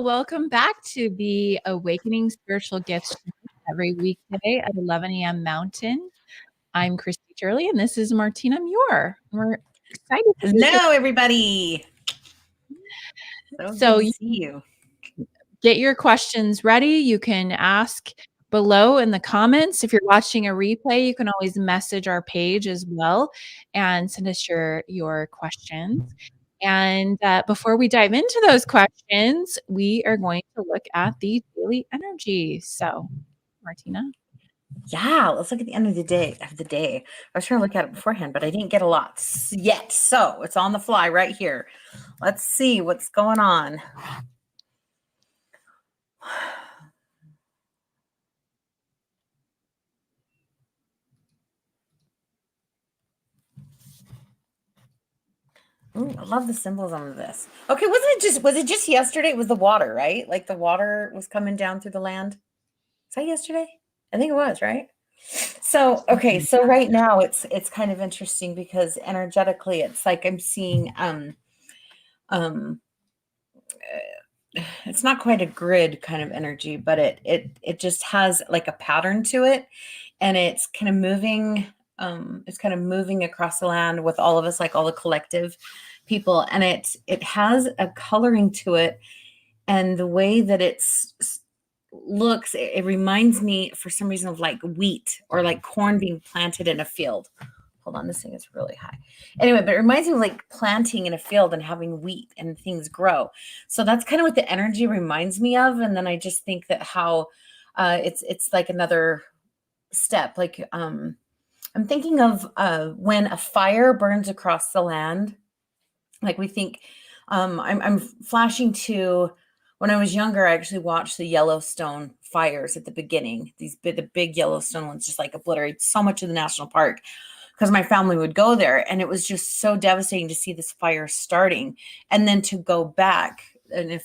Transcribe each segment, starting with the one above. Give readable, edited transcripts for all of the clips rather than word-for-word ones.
welcome back to the Awakening Spiritual Gifts show every weekday at 11 a.m. Mountain. I'm Christy Turley, and this is Martina Muir. We're excited to be here. Hello, everybody. So good to see you. Get your questions ready. You can ask below in the comments. If you're watching a replay, you can always message our page as well and send us your questions. And before we dive into those questions, we are going to look at the daily energy. So, Martina. Yeah, let's look at the end of the day. I was trying to look at it beforehand, but I didn't get a lot yet. So it's on the fly right here. Let's see what's going on. Ooh, I love the symbolism of this. Okay, was it just yesterday? It was the water, right? Like the water was coming down through the land. Is that yesterday? I think it was, right? So, okay, so right now it's kind of interesting because energetically it's like I'm seeing it's not quite a grid kind of energy, but it just has like a pattern to it, and it's kind of moving across the land with all of us, like all the collective people, and it has a coloring to it, and the way that looks, it reminds me for some reason of like wheat or like corn being planted in a field. Hold on, this thing is really high. Anyway, but it reminds me of like planting in a field and having wheat and things grow. So that's kind of what the energy reminds me of. And then I just think that how it's like another step. Like I'm thinking of when a fire burns across the land. Like we think, I'm flashing to when I was younger. I actually watched the Yellowstone fires at the beginning. The big Yellowstone ones just like obliterate so much of the national park, because my family would go there, and it was just so devastating to see this fire starting, and then to go back in a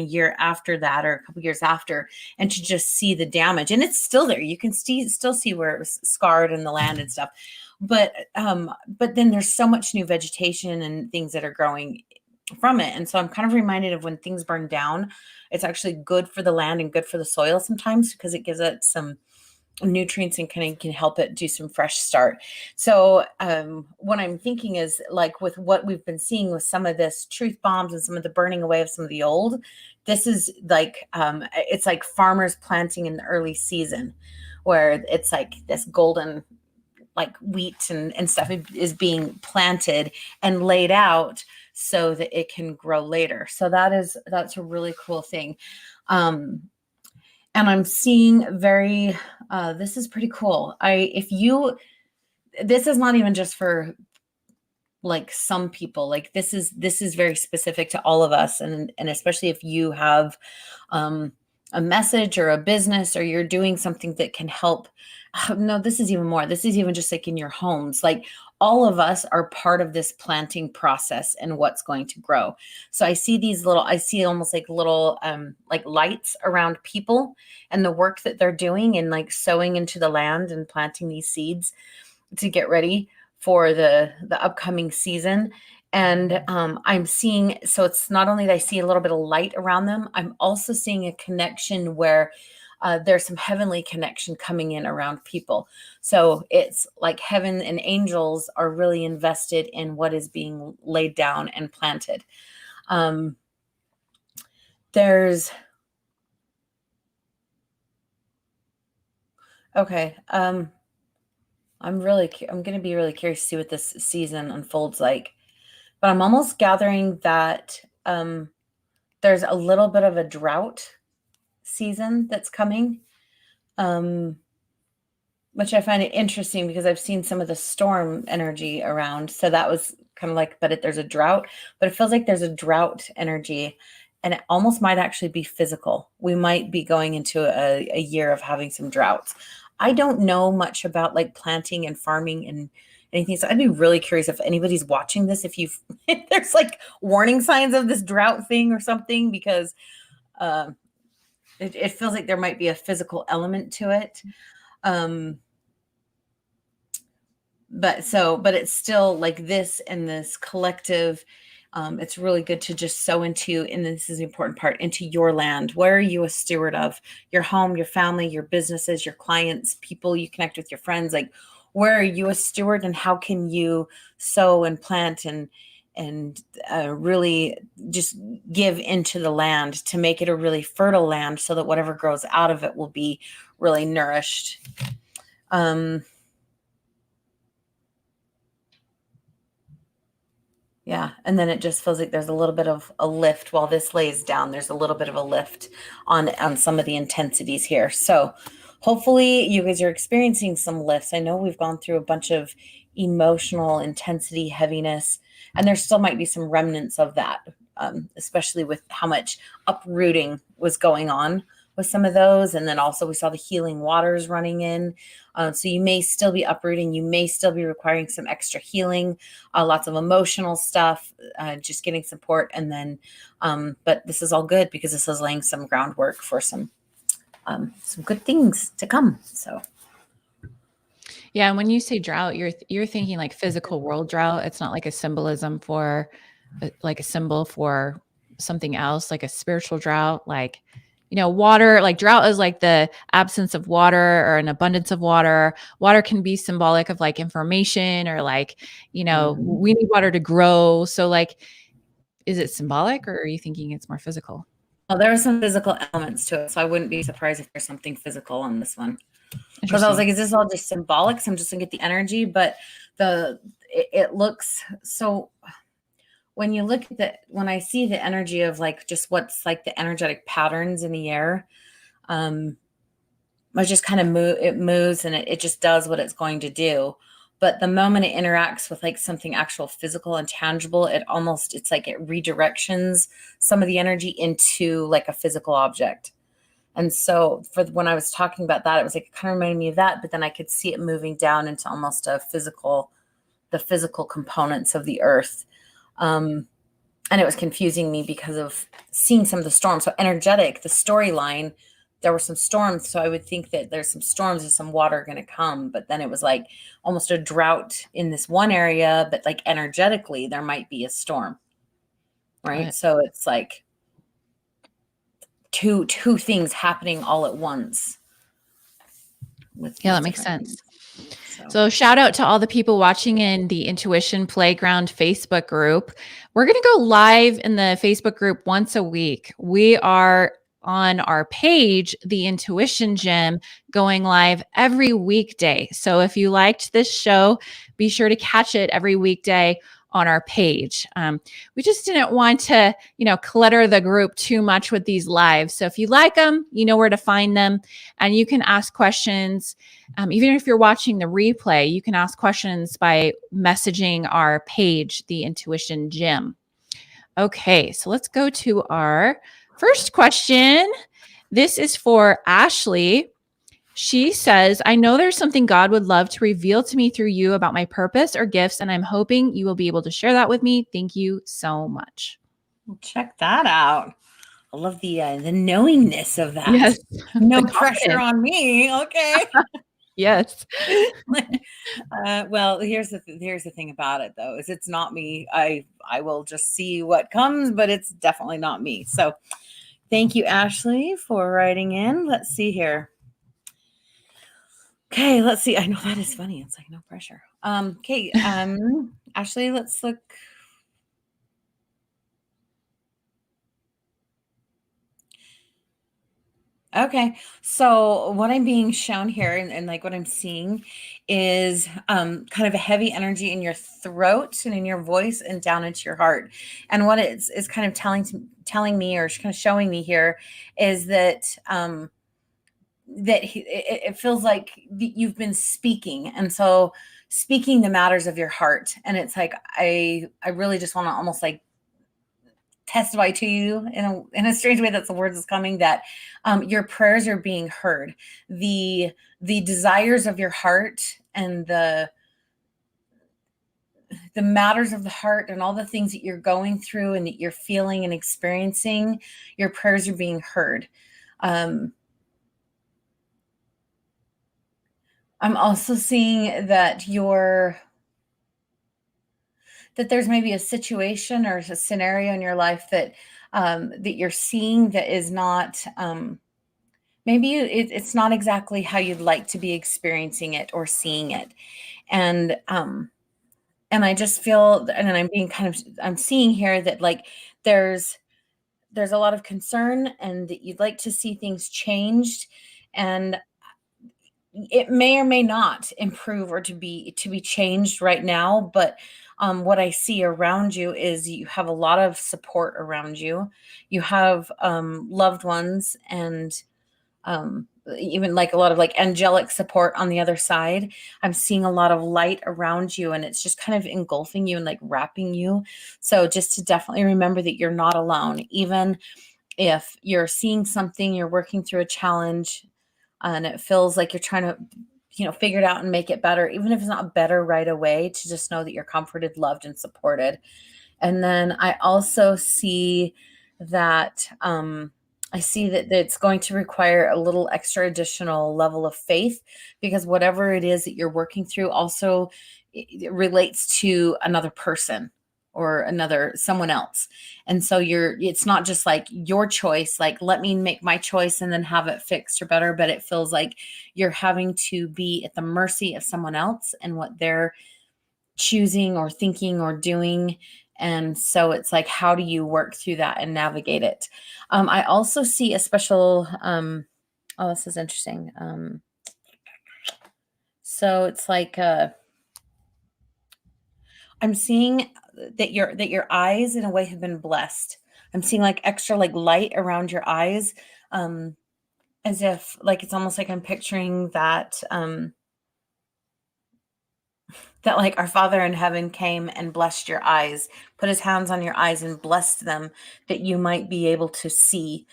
year after that, or a couple years after, and to just see the damage. And it's still there. You can still see where it was scarred in the land and stuff. But then there's so much new vegetation and things that are growing from it. And so I'm kind of reminded of when things burn down, it's actually good for the land and good for the soil sometimes, because it gives it some nutrients and kind of can help it do some fresh start. So what I'm thinking is, like with what we've been seeing with some of this truth bombs and some of the burning away of some of the old, this is like it's like farmers planting in the early season, where it's like this golden like wheat and stuff is being planted and laid out so that it can grow later. So that's a really cool thing. And I'm seeing this is pretty cool. This is not even just for like some people, like this is very specific to all of us. And especially if you have a message or a business, or you're doing something that can help. No, this is even more. This is even just like in your homes. Like all of us are part of this planting process and what's going to grow. So I see almost like little like lights around people and the work that they're doing, and like sowing into the land and planting these seeds to get ready for the upcoming season. And I'm seeing, so it's not only that I see a little bit of light around them, I'm also seeing a connection where there's some heavenly connection coming in around people. So it's like heaven and angels are really invested in what is being laid down and planted. Okay. I'm going to be really curious to see what this season unfolds like. But I'm almost gathering that there's a little bit of a drought season that's coming, which I find it interesting because I've seen some of the storm energy around. So that was kind of like, there's a drought, but it feels like there's a drought energy, and it almost might actually be physical. We might be going into a year of having some droughts. I don't know much about like planting and farming and anything. So I'd be really curious if anybody's watching this, if there's like warning signs of this drought thing or something, because it feels like there might be a physical element to it. But it's still like this and this collective It's really good to just sow into, and this is the important part, into your land. Where are you a steward of? Your home, your family, your businesses, your clients, people you connect with, your friends. Like, where are you a steward, and how can you sow and plant and really just give into the land to make it a really fertile land, so that whatever grows out of it will be really nourished. Yeah, and then it just feels like there's a little bit of a lift while this lays down. There's a little bit of a lift on some of the intensities here. So hopefully you guys are experiencing some lifts. I know we've gone through a bunch of emotional intensity, heaviness, and there still might be some remnants of that, especially with how much uprooting was going on with some of those. And then also we saw the healing waters running in. So you may still be uprooting. You may still be requiring some extra healing, lots of emotional stuff, just getting support. And then, but this is all good because this is laying some groundwork for some good things to come. So. Yeah, and when you say drought, you're thinking like physical world drought. It's not like a symbolism for like a symbol for something else, like a spiritual drought, like water, like drought is like the absence of water or an abundance of water. Water can be symbolic of like information or like, we need water to grow. So like, is it symbolic or are you thinking it's more physical? Well, there are some physical elements to it, so I wouldn't be surprised if there's something physical on this one. Because I was Interesting. like, is this all just symbolic? So I'm just gonna get the energy, but it looks so. When you look at when I see the energy of like just what's like the energetic patterns in the air, it just kind of it moves and it just does what it's going to do. But the moment it interacts with like something actual physical and tangible, it's like it redirections some of the energy into like a physical object. And so for when I was talking about that, it was like, it kind of reminded me of that, but then I could see it moving down into almost the physical components of the earth. And it was confusing me because of seeing some of the storms. So energetic, the storyline, there were some storms. So I would think that there's some storms and some water going to come. But then it was like almost a drought in this one area, but like energetically, there might be a storm. Right. So it's like two things happening all at once. Yeah, that makes sense. So shout out to all the people watching in the Intuition Playground Facebook group. We're going to go live in the Facebook group once a week. We are on our page, the Intuition Gym, going live every weekday. So if you liked this show, be sure to catch it every weekday on our page. We just didn't want to, clutter the group too much with these lives. So if you like them, you know where to find them, and you can ask questions. Even if you're watching the replay, you can ask questions by messaging our page, the Intuition Gym. Okay, so let's go to our first question. This is for Ashley. She says, I know there's something God would love to reveal to me through you about my purpose or gifts, and I'm hoping you will be able to share that with me. Thank you so much. Check that out. I love the knowingness of that. Yes. No pressure on me. Okay. Yes. Well, here's the thing about it though, is it's not me. I will just see what comes, but it's definitely not me. So thank you, Ashley, for writing in. Let's see here. Okay, let's see. I know that is funny. It's like no pressure. Okay, Ashley, let's look. Okay, so what I'm being shown here and like what I'm seeing is kind of a heavy energy in your throat and in your voice and down into your heart. And what it's is kind of telling me or kind of showing me here is that it feels like you've been speaking, and so speaking the matters of your heart. And it's like I really just want to almost like testify to you in a strange way, that's the words is coming, that your prayers are being heard. The desires of your heart and the matters of the heart and all the things that you're going through and that you're feeling and experiencing, your prayers are being heard. I'm also seeing that that there's maybe a situation or a scenario in your life that that you're seeing that is not maybe it's not exactly how you'd like to be experiencing it or seeing it. And and I just feel, and I'm being kind of, I'm seeing here that like there's there's a lot of concern and that you'd like to see things changed, and it may or may not improve or to be changed right now. But what I see around you is you have a lot of support around you. You have loved ones, and even like a lot of like angelic support on the other side. I'm seeing a lot of light around you, and it's just kind of engulfing you and like wrapping you. So just to definitely remember that you're not alone, even if you're seeing something, you're working through a challenge, and it feels like you're trying to, you know, figure it out and make it better, even if it's not better right away, to just know that you're comforted, loved, and supported. And then I also see that I see that it's going to require a little extra additional level of faith, because whatever it is that you're working through also it relates to another person or another someone else. And so you're, it's not just like your choice, like let me make my choice and then have it fixed or better, but it feels like you're having to be at the mercy of someone else and what they're choosing or thinking or doing. And so it's like, how do you work through that and navigate it? I also see a special, oh, this is interesting. So it's like, I'm seeing that your eyes in a way have been blessed. I'm seeing like extra like light around your eyes, um, as if like it's almost like I'm picturing that that like our Father in heaven came and blessed your eyes, put his hands on your eyes and blessed them, that you might be able to see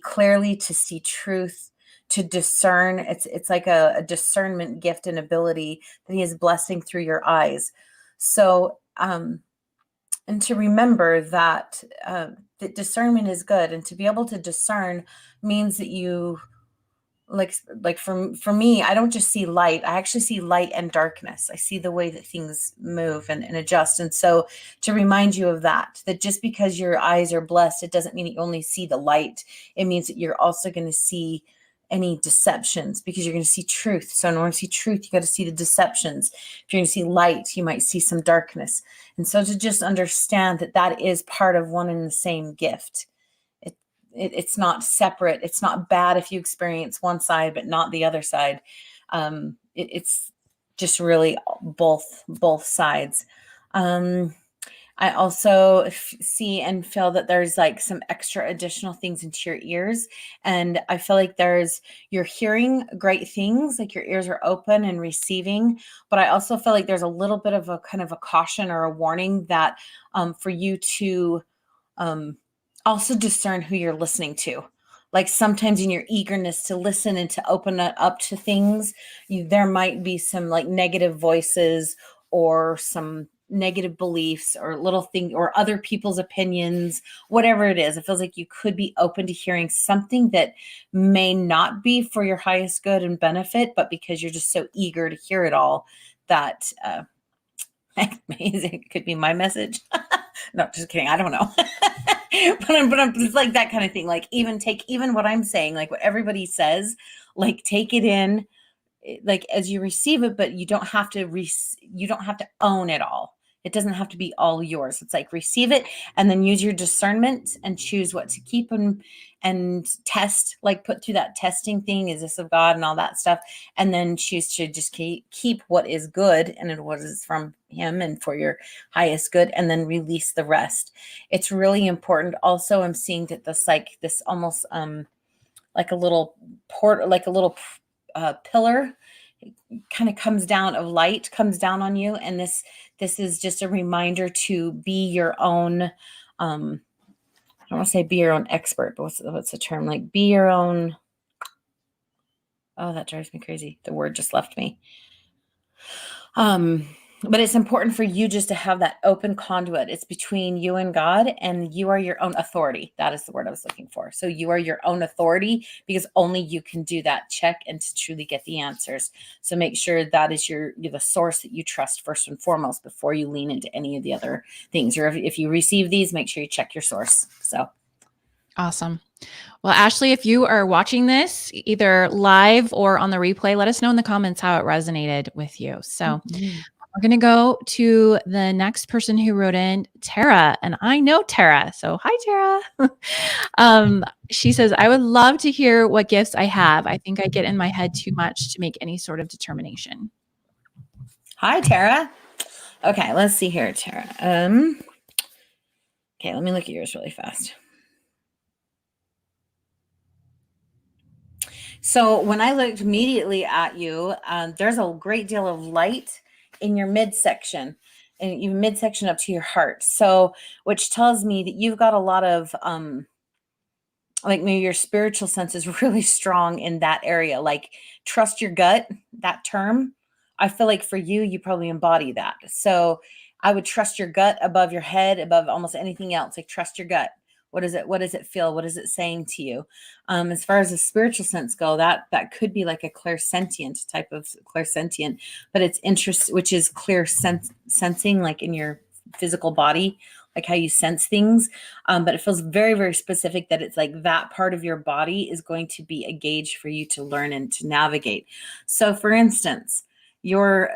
clearly, to see truth, to discern. It's like a discernment gift and ability that he is blessing through your eyes. So and to remember that that discernment is good, and to be able to discern means that you like for me, I don't just see light, I actually see light and darkness. I see the way that things move and adjust. And so to remind you of that, that just because your eyes are blessed, it doesn't mean that you only see the light. It means that you're also going to see any deceptions, because you're going to see truth. So in order to see truth, you got to see the deceptions. If you're going to see light, you might see some darkness. And so to just understand that that is part of one and the same gift. It's not separate. It's not bad if you experience one side but not the other side. It's just really both sides. Um, I also see and feel that there's like some extra additional things into your ears. And I feel like you're hearing great things, like your ears are open and receiving. But I also feel like there's a little bit of a kind of a caution or a warning that for you to um, also discern who you're listening to. Like sometimes in your eagerness to listen and to open it up to things, there might be some like negative voices or some negative beliefs or little thing or other people's opinions, whatever it is. It feels like you could be open to hearing something that may not be for your highest good and benefit, but because you're just so eager to hear it all, that it could be my message. No, just kidding. I don't know. But I'm it's like that kind of thing. Like even what I'm saying, like what everybody says, like take it in, like as you receive it, but you don't have to own it all. It doesn't have to be all yours. It's like receive it and then use your discernment and choose what to keep and test, like put through that testing thing. Is this of God and all that stuff? And then choose to just keep what is good and what is from him and for your highest good, and then release the rest. It's really important. Also, I'm seeing that this almost like a little like a little pillar kind of comes down of light, comes down on you. And this is just a reminder to be your own I don't want to say be your own expert, but what's the term? Like be your own, oh, that drives me crazy. The word just left me. But it's important for you just to have that open conduit. It's between you and God, and you are your own authority. That is the word I was looking for. So you are your own authority, because only you can do that check and to truly get the answers. So make sure that is you're the source that you trust first and foremost before you lean into any of the other things. Or if you receive these, make sure you check your source. So Awesome. Well, Ashley, if you are watching this either live or on the replay, let us know in the comments how it resonated with you. So we're going to go to the next person who wrote in, Tara. And I know Tara. So hi, Tara. She says, I would love to hear what gifts I have. I think I get in my head too much to make any sort of determination. Hi, Tara. Okay, let's see here, Tara. Okay, let me look at yours really fast. So when I looked immediately at you, there's a great deal of light in your midsection, and your midsection up to your heart. So, which tells me that you've got a lot of like maybe your spiritual sense is really strong in that area. Like trust your gut, that term. I feel like for you, you probably embody that. So I would trust your gut above your head, above almost anything else. Like trust your gut. What is it? What does it feel? What is it saying to you? As far as the spiritual sense go, that could be like a clairsentient type of clairsentient, but it's interest, which is clear sensing, like in your physical body, like how you sense things. But it feels very, very specific that it's like that part of your body is going to be a gauge for you to learn and to navigate. So for instance, your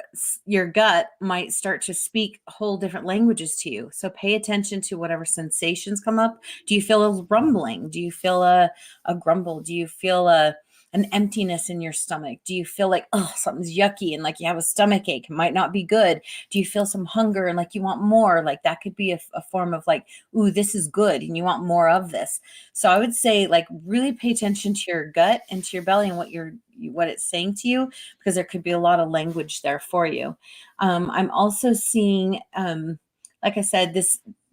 gut might start to speak whole different languages to you. So pay attention to whatever sensations come up. Do you feel a rumbling? Do you feel a grumble? Do you feel an emptiness in your stomach? Do you feel like, oh, something's yucky and like you have a stomach ache? It might not be good. Do you feel some hunger and like you want more? Like that could be a form of like, ooh, this is good and you want more of this. So I would say like really pay attention to your gut and to your belly and what it's saying to you, because there could be a lot of language there for you. I'm also seeing, like I said,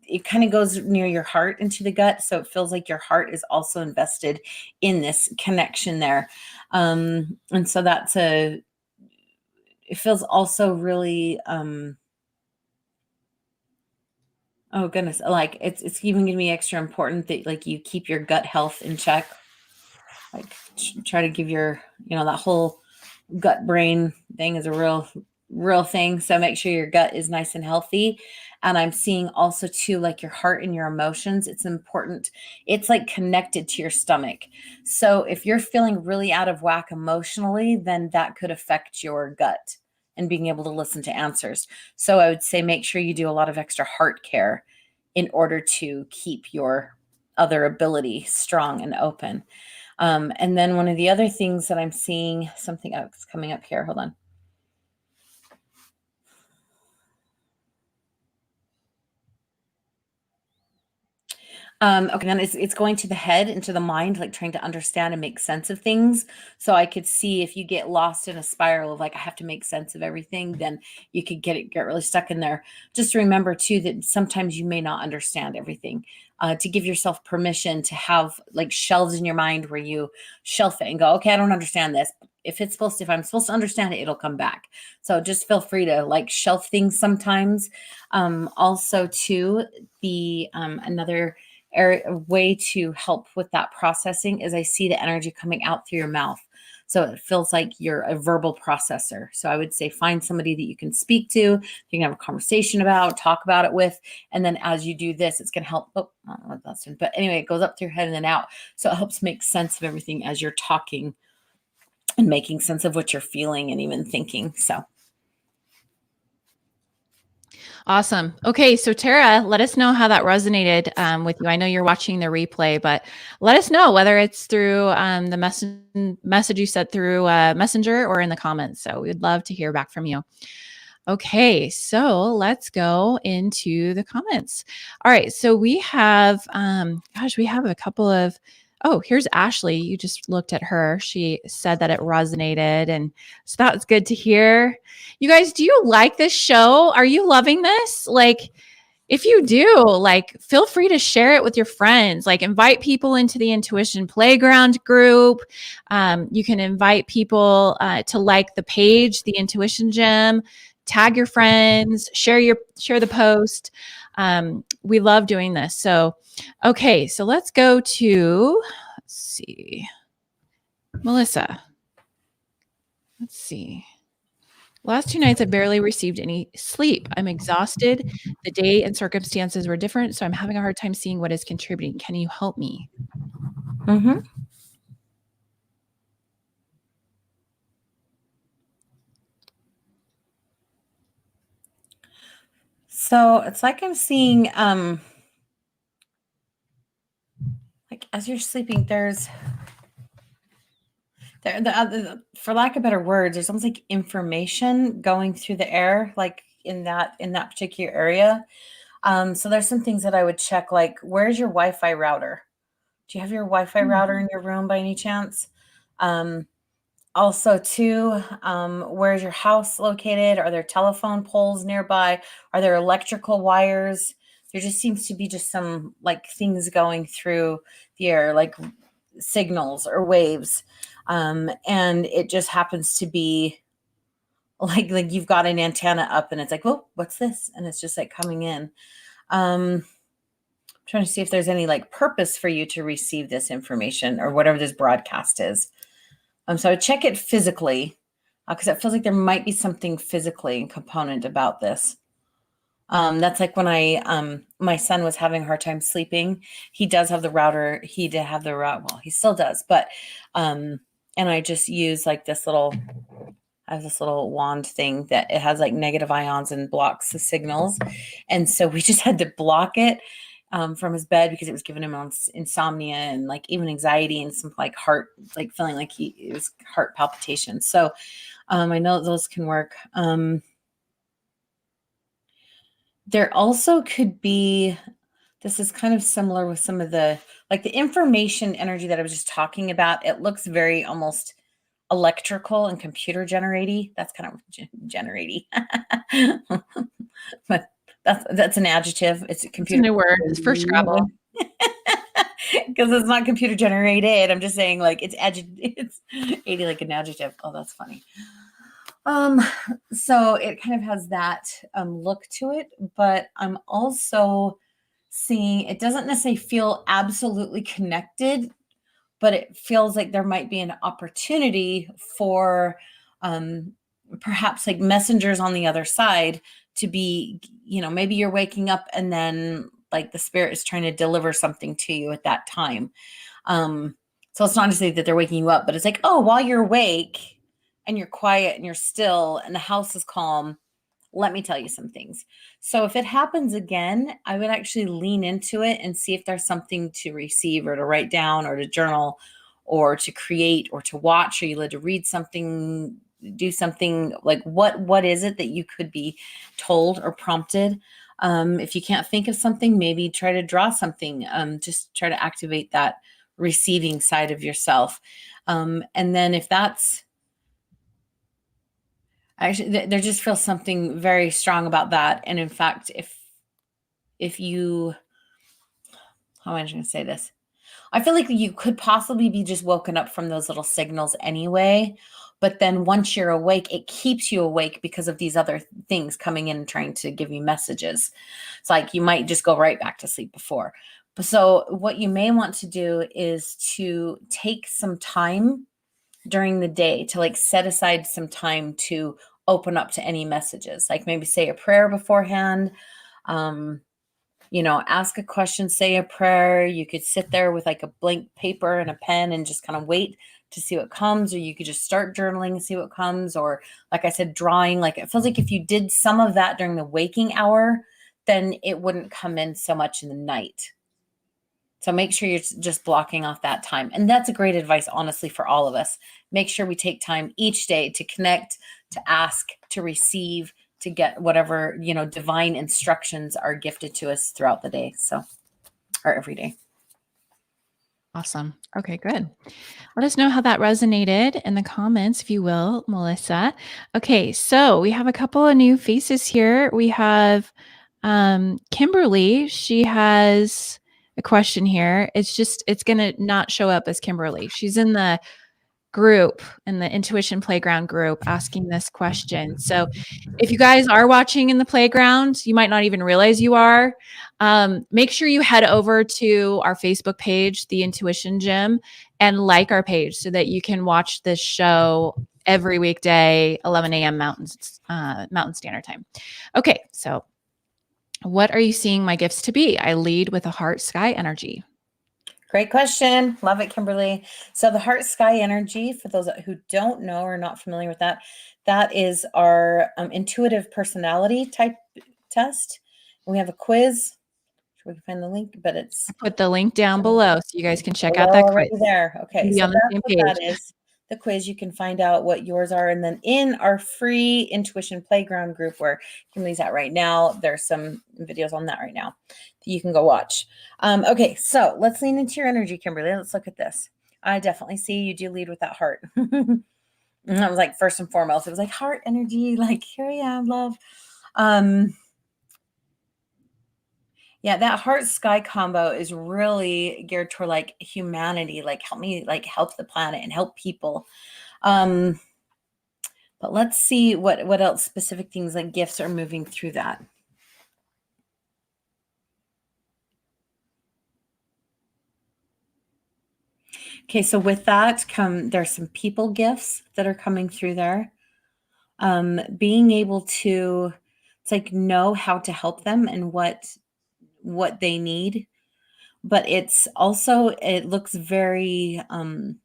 it kind of goes near your heart into the gut. So it feels like your heart is also invested in this connection there. And so it feels also really, oh goodness, like it's even gonna be extra important that like you keep your gut health in check. Like try to give that whole gut brain thing is a real thing. So make sure your gut is nice and healthy. And I'm seeing also too, like your heart and your emotions. It's important. It's like connected to your stomach. So if you're feeling really out of whack emotionally, then that could affect your gut and being able to listen to answers. So I would say make sure you do a lot of extra heart care in order to keep your other ability strong and open. And then one of the other things that I'm seeing, something else coming up here. Hold on. Okay, then it's going to the head, into the mind, like trying to understand and make sense of things. So I could see if you get lost in a spiral of like, I have to make sense of everything, then you could get really stuck in there. Just remember too, that sometimes you may not understand everything. To give yourself permission to have like shelves in your mind where you shelf it and go, okay, I don't understand this. If I'm supposed to understand it, it'll come back. So just feel free to like shelf things sometimes. Also too, another way to help with that processing is I see the energy coming out through your mouth. So it feels like you're a verbal processor. So I would say find somebody that you can speak to, you can have a conversation about, talk about it with. And then as you do this, it's going to help. Oh, I don't know what that's doing. But anyway, it goes up through your head and then out. So it helps make sense of everything as you're talking and making sense of what you're feeling and even thinking. So Awesome. Okay. So Tara, let us know how that resonated with you. I know you're watching the replay, but let us know whether it's through the message you sent through Messenger or in the comments. So we'd love to hear back from you. Okay, so let's go into the comments. All right, so we have, we have a couple of, oh, here's Ashley. You just looked at her. She said that it resonated. And so that was good to hear. You guys, do you like this show? Are you loving this? Like, if you do, like, feel free to share it with your friends. Like, invite people into the Intuition Playground group. You can invite people to like the page, the Intuition Gym. tag your friends, share the post. We love doing this. So, okay, so let's go to, let's see, Melissa. Let's see. Last 2 nights, I've barely received any sleep. I'm exhausted. The day and circumstances were different, so I'm having a hard time seeing what is contributing. Can you help me? Mm-hmm. So it's like I'm seeing, like as you're sleeping, there's for lack of better words, there's almost like information going through the air, like in that particular area. So there's some things that I would check, like where's your Wi-Fi router? Do you have your Wi-Fi router in your room by any chance? Also, too, where's your house located? Are there telephone poles nearby? Are there electrical wires? There just seems to be just some like things going through the air, like signals or waves. And it just happens to be like you've got an antenna up and it's like, oh, what's this? And it's just like coming in. Trying to see if there's any like purpose for you to receive this information or whatever this broadcast is. So I check it physically because it feels like there might be something physically component about this. That's like when my son was having a hard time sleeping. He does have the router. He did have the route. Well, he still does, but and I just use like I have this little wand thing that it has like negative ions and blocks the signals. And so we just had to block it from his bed because it was giving him insomnia and like even anxiety and some like heart, like feeling like it was heart palpitations. So I know those can work. There also could be, this is kind of similar with some of the, like the information energy that I was just talking about. It looks very almost electrical and computer generaty. That's kind of generaty. But that's an adjective. It's a computer. It's a new word. It's for Scrabble. Because it's not computer generated. I'm just saying like it's 80 like an adjective. Oh, that's funny. So it kind of has that look to it, but I'm also seeing it doesn't necessarily feel absolutely connected, but it feels like there might be an opportunity for perhaps like messengers on the other side to be, maybe you're waking up and then like the spirit is trying to deliver something to you at that time. So it's not to say that they're waking you up, but it's like, oh, while you're awake and you're quiet and you're still and the house is calm, let me tell you some things. So if it happens again, I would actually lean into it and see if there's something to receive or to write down or to journal or to create or to watch, or you led to read something, do something like what is it that you could be told or prompted? If you can't think of something, maybe try to draw something. Just try to activate that receiving side of yourself. And then if that's, actually, there just feels something very strong about that. And in fact, if you, how am I going to say this? I feel like you could possibly be just woken up from those little signals anyway. But then once you're awake, it keeps you awake because of these other things coming in and trying to give you messages. It's like you might just go right back to sleep before. So what you may want to do is to take some time during the day to like set aside some time to open up to any messages, like maybe say a prayer beforehand, ask a question, say a prayer. You could sit there with like a blank paper and a pen and just kind of wait to see what comes, or you could just start journaling and see what comes, or like I said, drawing. Like it feels like if you did some of that during the waking hour, then it wouldn't come in so much in the night. So make sure you're just blocking off that time. And that's a great advice, honestly, for all of us. Make sure we take time each day to connect, to ask, to receive, to get whatever, divine instructions are gifted to us throughout the day. So, or every day. Awesome. Okay, good. Let us know how that resonated in the comments, if you will, Melissa. Okay, so we have a couple of new faces here. We have Kimberly. She has a question here. It's going to not show up as Kimberly. She's in the group, in the Intuition Playground group, asking this question. So if you guys are watching in the playground, you might not even realize you are. Make sure you head over to our Facebook page, The Intuition Gym, and like our page so that you can watch this show every weekday, 11 a.m. Mountain Standard Time. Okay, so what are you seeing my gifts to be? I lead with a heart sky energy. Great question. Love it, Kimberly. So the heart sky energy, for those who don't know or not familiar with that, that is our intuitive personality type test. We have a quiz. We can find the link, but it's Put the link down below so you guys can check out that quiz. already there. Okay, Be so on the that's same what page. that is. The quiz, you can find out what yours are. And then in our free Intuition Playground group where Kimberly's at right now, there's some videos on that right now that you can go watch. Okay, so let's lean into your energy, Kimberly. Let's look at this. I definitely see you do lead with that heart. And I was like, first and foremost, it was like heart energy, like, here I am, love. Yeah, that heart sky combo is really geared toward like humanity, like help me like help the planet and help people. But let's see what else specific things like gifts are moving through that. Okay, so with that there's some people gifts that are coming through there. Being able to it's like know how to help them and what they need. But it's also it looks very it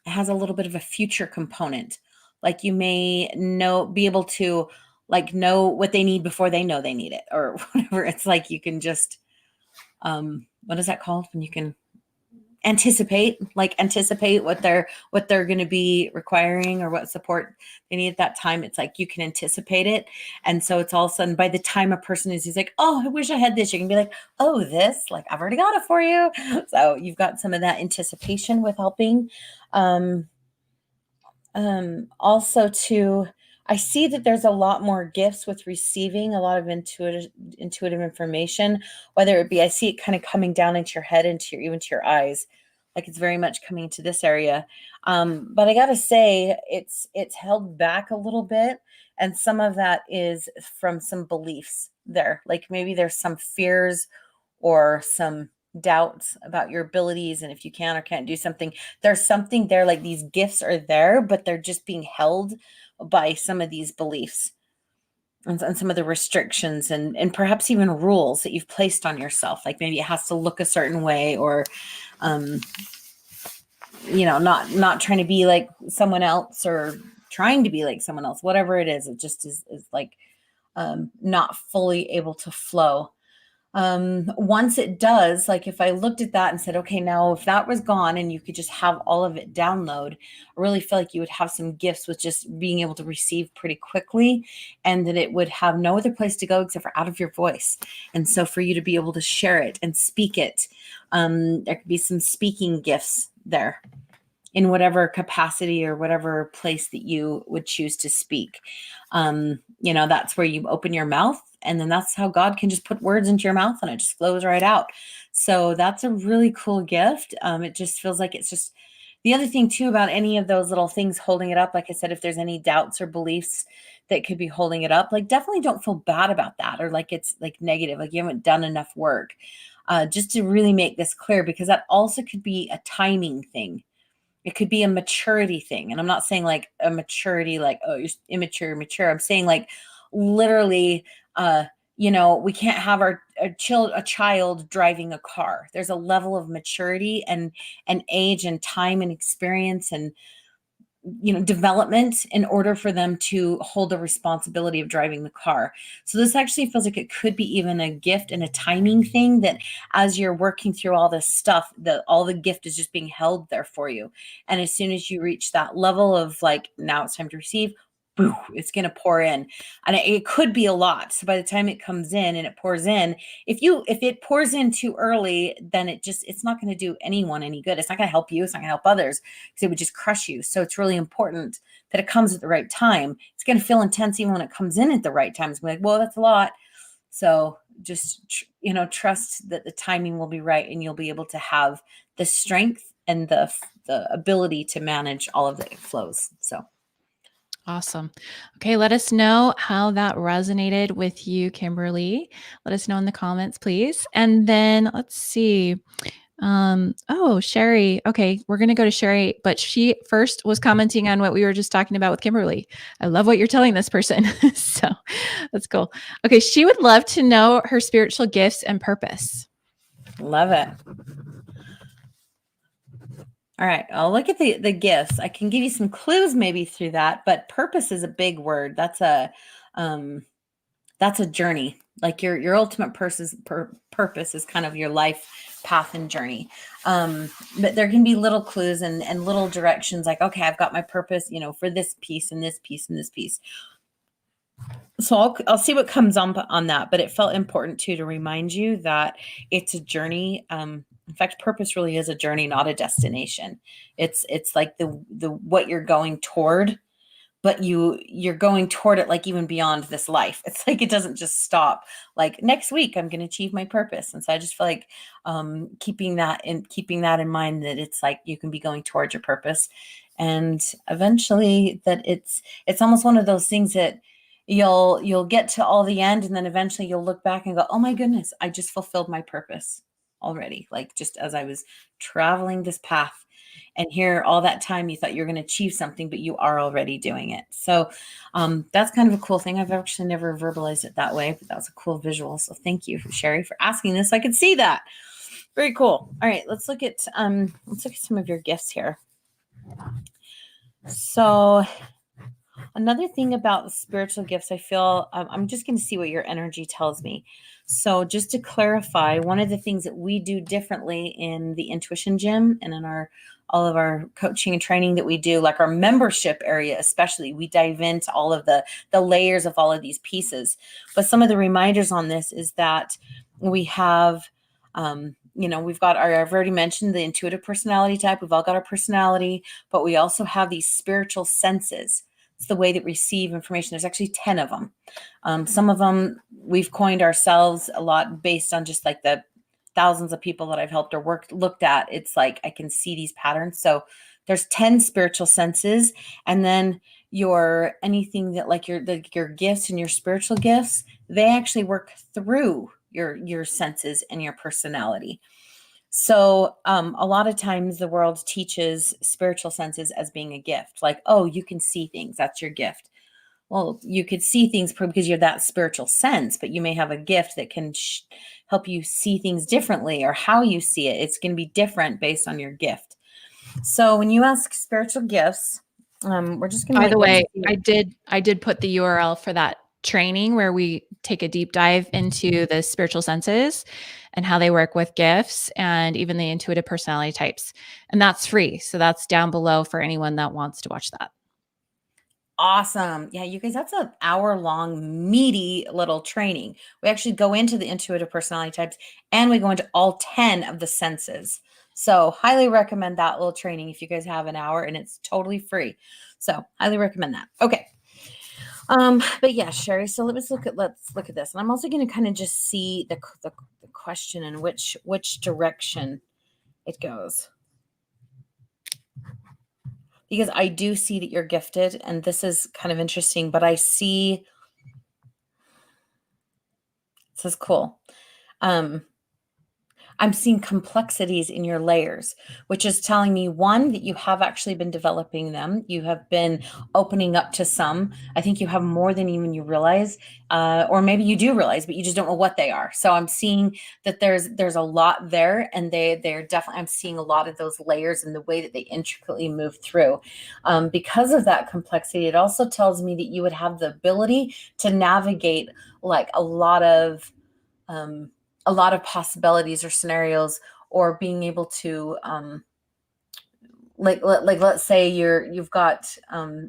has a little bit of a future component. Like you may be able to like know what they need before they know they need it or whatever. It's like you can just, what is that called? When you can anticipate what they're going to be requiring or what support they need at that time. It's like you can anticipate it. And so it's all of a sudden by the time a person he's like, oh, I wish I had this. You can be like, oh, this, like I've already got it for you. So you've got some of that anticipation with helping. Also too, I see that there's a lot more gifts with receiving a lot of intuitive information, whether it be, I see it kind of coming down into your head, even to your eyes, like it's very much coming to this area. But I gotta say, it's held back a little bit. And some of that is from some beliefs there. Like maybe there's some fears or some doubts about your abilities and if you can or can't do something. There's something there, like these gifts are there, but they're just being held by some of these beliefs and some of the restrictions and perhaps even rules that you've placed on yourself. Like maybe it has to look a certain way or not trying to be like someone else or trying to be like someone else, whatever it is. It just is like not fully able to flow. Once it does, like if I looked at that and said, okay, now if that was gone and you could just have all of it download, I really feel like you would have some gifts with just being able to receive pretty quickly and that it would have no other place to go except for out of your voice. And so for you to be able to share it and speak it, there could be some speaking gifts there in whatever capacity or whatever place that you would choose to speak. That's where you open your mouth and then that's how God can just put words into your mouth and it just flows right out. So that's a really cool gift. It just feels like it's just the other thing too about any of those little things holding it up. Like I said, if there's any doubts or beliefs that could be holding it up, like definitely don't feel bad about that or like it's like negative, like you haven't done enough work. Just to really make this clear, because that also could be a timing thing. It could be a maturity thing. And I'm not saying like a maturity, like, oh, you're immature, mature. I'm saying like literally, we can't have a child driving a car. There's a level of maturity and age and time and experience and development in order for them to hold the responsibility of driving the car. So this actually feels like it could be even a gift and a timing thing that as you're working through all this stuff, that all the gift is just being held there for you. And as soon as you reach that level of like, now it's time to receive, boo, it's going to pour in. And it could be a lot. So by the time it comes in and it pours in, if it pours in too early, then it's not going to do anyone any good. It's not going to help you. It's not going to help others because it would just crush you. So it's really important that it comes at the right time. It's going to feel intense even when it comes in at the right time. It's going to be like, well, that's a lot. So just, trust that the timing will be right and you'll be able to have the strength the ability to manage all of the flows. So Awesome. Okay, let us know how that resonated with you, Kimberly. Let us know in the comments, please. And then let's see. Oh, Sherry. Okay, we're gonna go to Sherry, but she first was commenting on what we were just talking about with Kimberly. I love what you're telling this person. So that's cool. Okay, she would love to know her spiritual gifts and purpose. love it. All right, I'll look at the gifts. I can give you some clues maybe through that, but purpose is a big word. That's a journey. Like your ultimate purpose is kind of your life path and journey. But there can be little clues and little directions like, okay, I've got my purpose, for this piece and this piece and this piece. So I'll see what comes on that, but it felt important too to remind you that it's a journey. In fact, purpose really is a journey, not a destination. It's like the what you're going toward, but you're going toward it like even beyond this life. It's like it doesn't just stop. Like next week, I'm going to achieve my purpose, and so I just feel like keeping that in mind, that it's like you can be going towards your purpose, and eventually that it's almost one of those things that you'll get to all the end, and then eventually you'll look back and go, oh my goodness, I just fulfilled my purpose already. Like just as I was traveling this path, and here all that time you thought you were going to achieve something, but you are already doing it. So that's kind of a cool thing. I've actually never verbalized it that way, but that was a cool visual. So thank you, Sherry, for asking this. I could see that. Very cool. All right, let's look at some of your gifts here. So another thing about spiritual gifts, I feel I'm just going to see what your energy tells me. So just to clarify, one of the things that we do differently in the intuition gym and in all of our coaching and training that we do, like our membership area especially, we dive into all of the layers of all of these pieces. But some of the reminders on this is that we have we've got I've already mentioned the intuitive personality type. We've all got our personality, but we also have these spiritual senses. It's the way that we receive information. There's actually 10 of them. Some of them we've coined ourselves a lot based on just like the thousands of people that I've helped or looked at. It's like I can see these patterns. So there's 10 spiritual senses, and then anything that like your gifts and your spiritual gifts, they actually work through your senses and your personality. So a lot of times the world teaches spiritual senses as being a gift. Like, oh, you can see things. That's your gift. Well, you could see things because you're that spiritual sense, but you may have a gift that can help you see things differently, or how you see it. It's going to be different based on your gift. So when you ask spiritual gifts, we're just going to. By the way, I did put the URL for that training where we take a deep dive into the spiritual senses and how they work with gifts and even the intuitive personality types. And that's free. So that's down below for anyone that wants to watch that. Awesome. Yeah, you guys, that's an hour-long, meaty little training. We actually go into the intuitive personality types, and we go into all 10 of the senses. So highly recommend that little training if you guys have an hour, and it's totally free. So highly recommend that. Okay. But yeah, Sherry, so let's look at this. And I'm also going to kind of just see the question and which direction it goes. Because I do see that you're gifted, and this is kind of interesting, but I see, this is cool. I'm seeing complexities in your layers, which is telling me, one, that you have actually been developing them. You have been opening up to some. I think you have more than even you realize, or maybe you do realize, but you just don't know what they are. So I'm seeing that there's a lot there, and they're definitely, I'm seeing a lot of those layers and the way that they intricately move through. Because of that complexity, it also tells me that you would have the ability to navigate like a lot of possibilities or scenarios, or being able to let's say you've got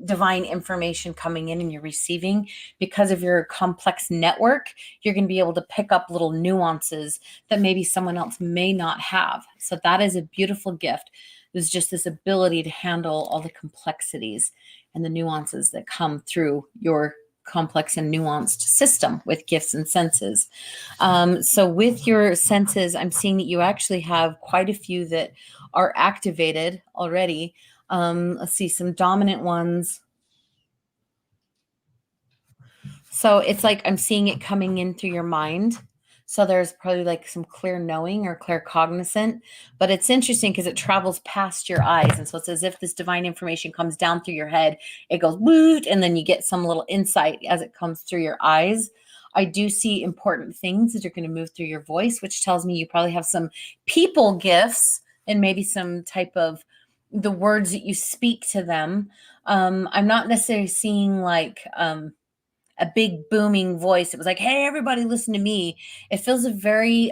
divine information coming in and you're receiving. Because of your complex network, you're going to be able to pick up little nuances that maybe someone else may not have. So that is a beautiful gift. There's just this ability to handle all the complexities and the nuances that come through your complex and nuanced system with gifts and senses. So with your senses, I'm seeing that you actually have quite a few that are activated already. Let's see, some dominant ones. So it's like I'm seeing it coming in through your mind. So there's probably like some clear knowing or clear cognizant, but it's interesting because it travels past your eyes. And so it's as if this divine information comes down through your head. It goes woot, and then you get some little insight as it comes through your eyes. I do see important things that are going to move through your voice, which tells me you probably have some people gifts and maybe some type of the words that you speak to them. I'm not necessarily seeing like, a big booming voice. It was like, hey, everybody listen to me. It feels a very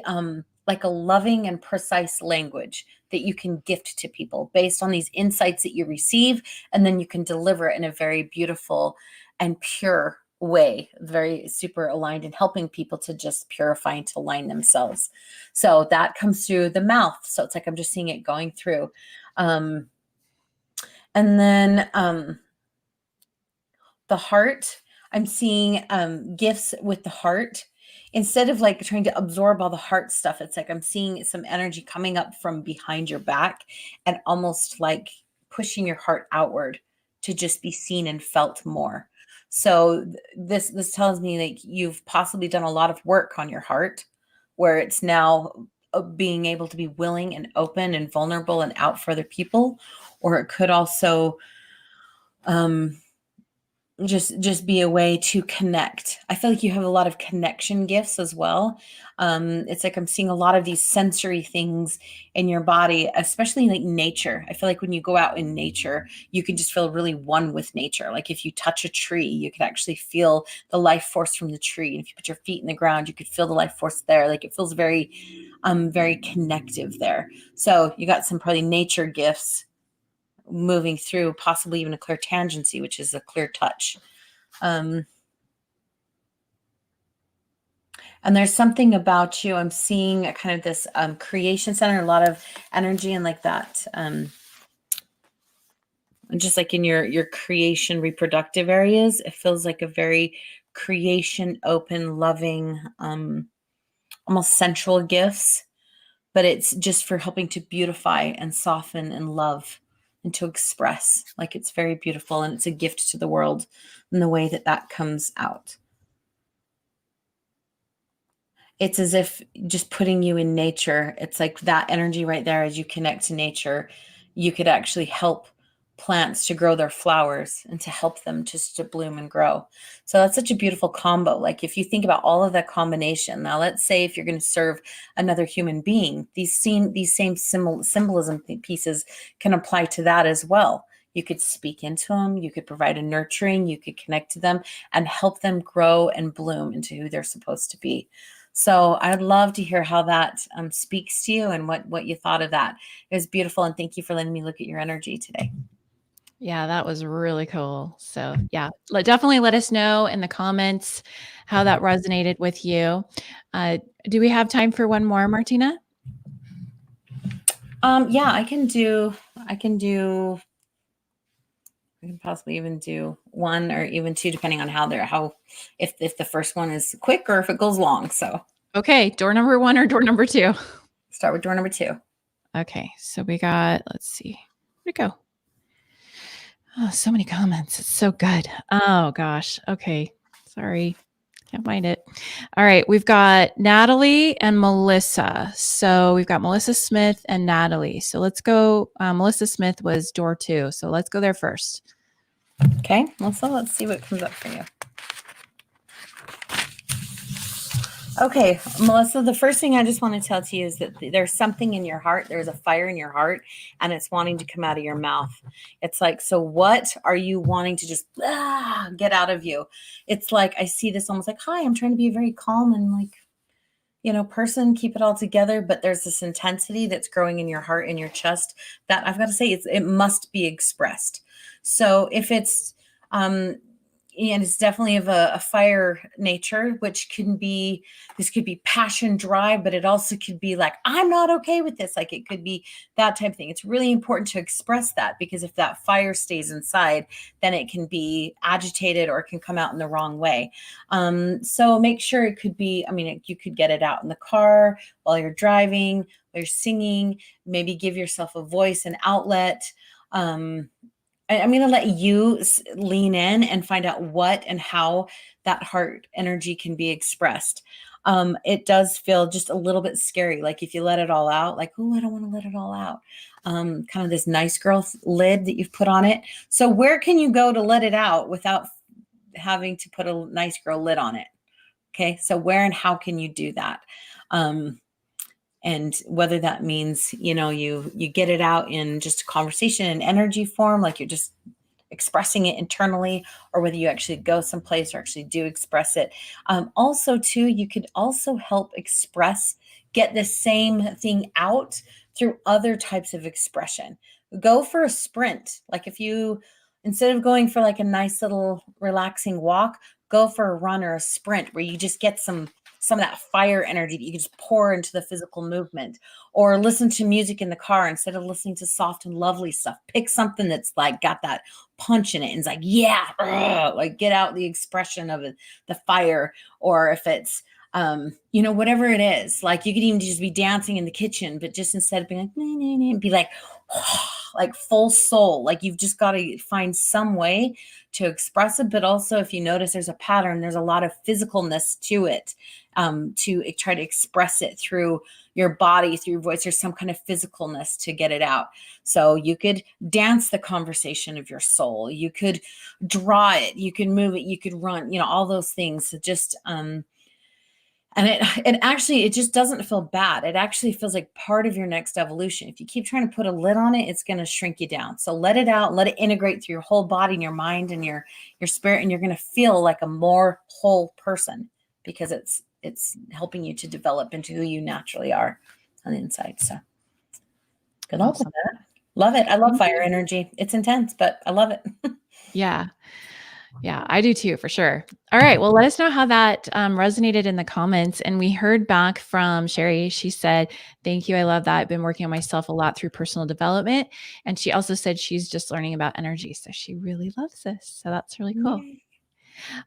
like a loving and precise language that you can gift to people based on these insights that you receive. And then you can deliver it in a very beautiful and pure way, very super aligned and helping people to just purify and to align themselves. So that comes through the mouth. So it's like I'm just seeing it going through. And then the heart, I'm seeing gifts with the heart. Instead of like trying to absorb all the heart stuff, it's like I'm seeing some energy coming up from behind your back and almost like pushing your heart outward to just be seen and felt more. So this tells me like you've possibly done a lot of work on your heart where it's now being able to be willing and open and vulnerable and out for other people, or it could also um just be a way to connect. I feel like you have a lot of connection gifts as well. It's like I'm seeing a lot of these sensory things in your body, especially like nature. I feel like when you go out in nature, you can just feel really one with nature. Like if you touch a tree, you can actually feel the life force from the tree. And if you put your feet in the ground, you could feel the life force there. Like it feels very connective there. So you got some probably nature gifts moving through, possibly even a clear tangency, which is a clear touch. And there's something about you. I'm seeing a kind of this creation center, a lot of energy and like that. Just like in your creation reproductive areas, it feels like a very creation, open, loving, almost sensual gifts, but it's just for helping to beautify and soften and love and to express. Like it's very beautiful and it's a gift to the world in the way that that comes out. It's as if just putting you in nature, it's like that energy right there as you connect to nature, you could actually help plants to grow their flowers and to help them just to bloom and grow. So that's such a beautiful combo. Like if you think about all of that combination, now let's say if you're going to serve another human being, these same symbolism pieces can apply to that as well. You could speak into them, you could provide a nurturing, you could connect to them and help them grow and bloom into who they're supposed to be. So I'd love to hear how that speaks to you and what you thought of that. It was beautiful. And thank you for letting me look at your energy today. Yeah, that was really cool. So, yeah, definitely let us know in the comments how that resonated with you. Uh, do we have time for one more, Martina? Yeah, I can possibly even do one or even two, depending on if the first one is quick or if it goes long. So Okay, door number 1 or door number 2? start with door number 2. Okay, so we got, let's see, where'd it go? Oh, so many comments. It's so good. Oh gosh. Okay. Sorry. Can't find it. All right. We've got Natalie and Melissa. So we've got Melissa Smith and Natalie. So let's go. Melissa Smith was door 2. So let's go there first. Okay, Melissa, let's see what comes up for you. Okay, Melissa, the first thing I just want to tell to you is that there's something in your heart. There's a fire in your heart and it's wanting to come out of your mouth. It's like, so what are you wanting to just get out of you? It's like, I see this almost like, hi, I'm trying to be a very calm and like, person, keep it all together. But there's this intensity that's growing in your heart and your chest that I've got to say, it must be expressed. So if it's, and it's definitely of a fire nature, which this could be passion drive, but it also could be like, I'm not okay with this. Like it could be that type of thing. It's really important to express that, because if that fire stays inside, then it can be agitated or it can come out in the wrong way. So make sure it could be, I mean, you could get it out in the car while you're driving, while you're singing, maybe give yourself a voice and outlet. I'm going to let you lean in and find out what and how that heart energy can be expressed. It does feel just a little bit scary. Like if you let it all out, like, oh, I don't want to let it all out. Kind of this nice girl lid that you've put on it. So where can you go to let it out without having to put a nice girl lid on it? Okay. So where and how can you do that? And whether that means, you get it out in just a conversation and energy form, like you're just expressing it internally, or whether you actually go someplace or actually do express it. Also too, you could also help get the same thing out through other types of expression. Go for a sprint. Like instead of going for like a nice little relaxing walk, go for a run or a sprint where you just get some of that fire energy that you can just pour into the physical movement. Or listen to music in the car instead of listening to soft and lovely stuff. Pick something that's like got that punch in it and it's like, yeah, like get out the expression of it, the fire. Or if it's whatever it is, like you could even just be dancing in the kitchen, but just instead of being like, nah, nah, nah, be like, like full soul. Like you've just got to find some way to express it. But also, if you notice there's a pattern, there's a lot of physicalness to it, to try to express it through your body, through your voice. There's some kind of physicalness to get it out. So you could dance the conversation of your soul. You could draw it. You could move it. You could run, all those things. So just, and it just doesn't feel bad. It actually feels like part of your next evolution. If you keep trying to put a lid on it, it's going to shrink you down. So let it out, let it integrate through your whole body and your mind and your spirit. And you're going to feel like a more whole person, because it's helping you to develop into who you naturally are on the inside. So good luck with that. Love it. I love fire energy. It's intense, but I love it. Yeah. Yeah, I do too, for sure. All right. Well, let us know how that resonated in the comments. And we heard back from Sherry. She said, thank you. I love that. I've been working on myself a lot through personal development. And she also said she's just learning about energy. So she really loves this. So that's really cool. Yay.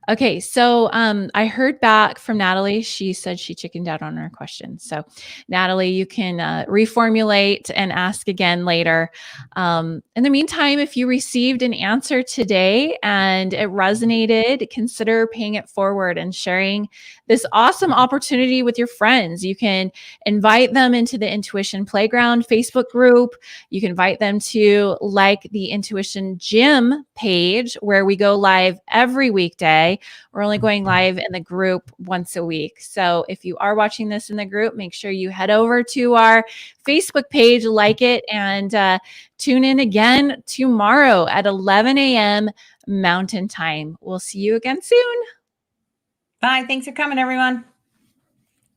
Okay, so I heard back from Natalie. She said she chickened out on her question. So, Natalie, you can reformulate and ask again later. In the meantime, if you received an answer today and it resonated, consider paying it forward and sharing this awesome opportunity with your friends. You can invite them into the Intuition Playground Facebook group. You can invite them to like the Intuition Gym page, where we go live every weekday. We're only going live in the group once a week. So if you are watching this in the group, make sure you head over to our Facebook page, like it, and tune in again tomorrow at 11 a.m. Mountain Time. We'll see you again soon. Bye. Thanks for coming, everyone.